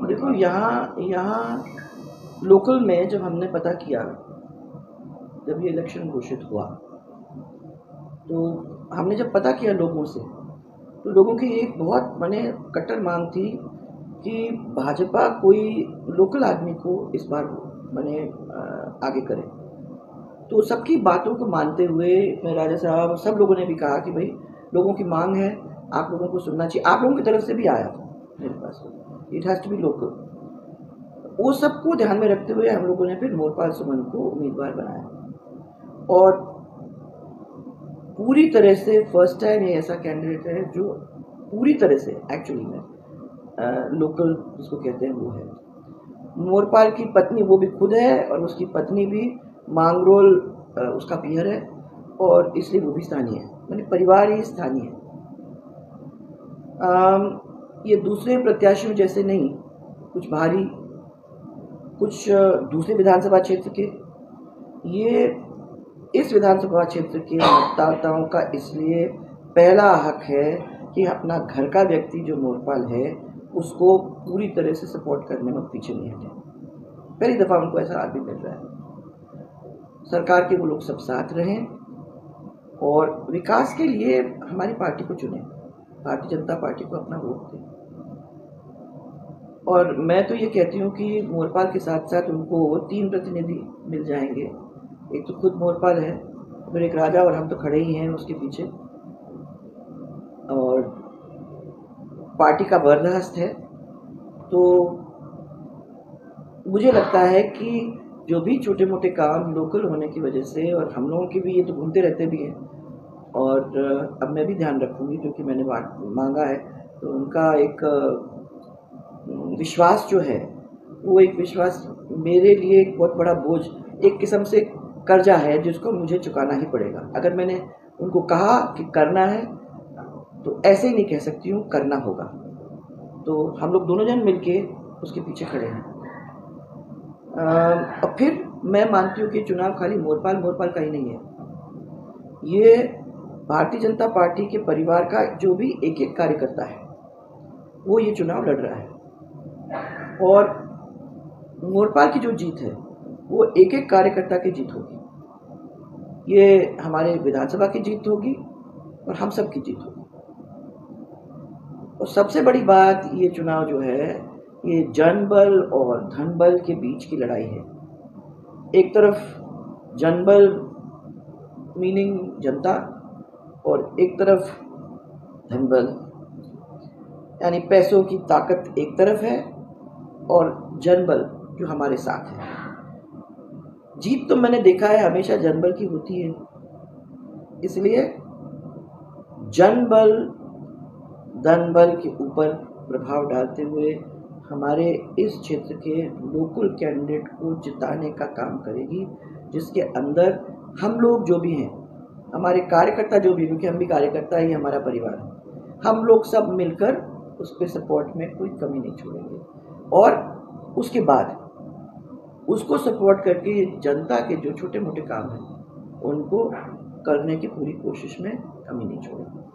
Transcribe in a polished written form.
देखो, यहाँ यहाँ लोकल में जब हमने पता किया, जब ये इलेक्शन घोषित हुआ, तो हमने जब पता किया लोगों से, तो लोगों की एक बहुत माने कट्टर मांग थी कि भाजपा कोई लोकल आदमी को इस बार माने आगे करे। तो सबकी बातों को मानते हुए मैं राजा साहब सब लोगों ने भी कहा कि भाई लोगों की मांग है, आप लोगों को सुनना चाहिए। आप लोगों की तरफ से भी आया था मेरे पास, it has to be local. वो सबको ध्यान में रखते हुए हम लोगों ने फिर मोरपाल सुमन को उम्मीदवार बनाया। और पूरी तरह से फर्स्ट टाइम ये ऐसा कैंडिडेट है जो पूरी तरह से एक्चुअली में लोकल जिसको कहते हैं वो है। मोरपाल की पत्नी वो भी खुद है, और उसकी पत्नी भी मांगरोल उसका पियर है, और इसलिए वो भी स्थानीय है, मैंने परिवार ही स्थानीय है। ये दूसरे प्रत्याशियों जैसे नहीं, कुछ भारी, कुछ दूसरे विधानसभा क्षेत्र के, ये इस विधानसभा क्षेत्र के मतदाताओं का इसलिए पहला हक है कि अपना घर का व्यक्ति जो मोरपाल है उसको पूरी तरह से सपोर्ट करने में पीछे नहीं हटे। पहली दफ़ा उनको ऐसा आदमी मिल रहा है। सरकार के वो लोग सब साथ रहें और विकास के लिए हमारी पार्टी को चुनें, भारतीय जनता पार्टी को अपना वोट दें। और मैं तो ये कहती हूँ कि मोरपाल के साथ साथ उनको 3 प्रतिनिधि मिल जाएंगे। एक तो खुद मोरपाल है, फिर एक राजा, और हम तो खड़े ही हैं उसके पीछे, और पार्टी का बर्दाश्त है। तो मुझे लगता है कि जो भी छोटे मोटे काम लोकल होने की वजह से, और हम लोगों के भी ये तो घूमते रहते भी हैं, और अब मैं भी ध्यान रखूँगी क्योंकि मैंने मांगा है, तो उनका एक विश्वास जो है वो एक विश्वास मेरे लिए एक बहुत बड़ा बोझ, एक किस्म से कर्जा है जिसको मुझे चुकाना ही पड़ेगा। अगर मैंने उनको कहा कि करना है तो ऐसे ही नहीं कह सकती हूँ, करना होगा। तो हम लोग दोनों जन मिलके उसके पीछे खड़े हैं। और फिर मैं मानती हूँ कि चुनाव खाली मोरपाल का ही नहीं है, ये भारतीय जनता पार्टी के परिवार का जो भी एक एक कार्यकर्ता है वो ये चुनाव लड़ रहा है। और मोरपाल की जो जीत है वो एक एक कार्यकर्ता की जीत होगी, ये हमारे विधानसभा की जीत होगी और हम सब की जीत होगी। और सबसे बड़ी बात, ये चुनाव जो है ये जनबल और धनबल के बीच की लड़ाई है। एक तरफ जनबल मीनिंग जनता, और एक तरफ धनबल यानी पैसों की ताकत एक तरफ है, और जनबल जो हमारे साथ है। जीत तो मैंने देखा है हमेशा जनबल की होती है, इसलिए जनबल धनबल के ऊपर प्रभाव डालते हुए हमारे इस क्षेत्र के लोकल कैंडिडेट को जिताने का काम करेगी, जिसके अंदर हम लोग जो भी हैं, हमारे कार्यकर्ता जो भी, क्योंकि हम भी कार्यकर्ता ही हमारा परिवार है, हम लोग सब मिलकर उस पर सपोर्ट में कोई कमी नहीं छोड़ेंगे। और उसके बाद उसको सपोर्ट करके जनता के जो छोटे मोटे काम हैं उनको करने की पूरी कोशिश में कमी नहीं छोड़ेंगे।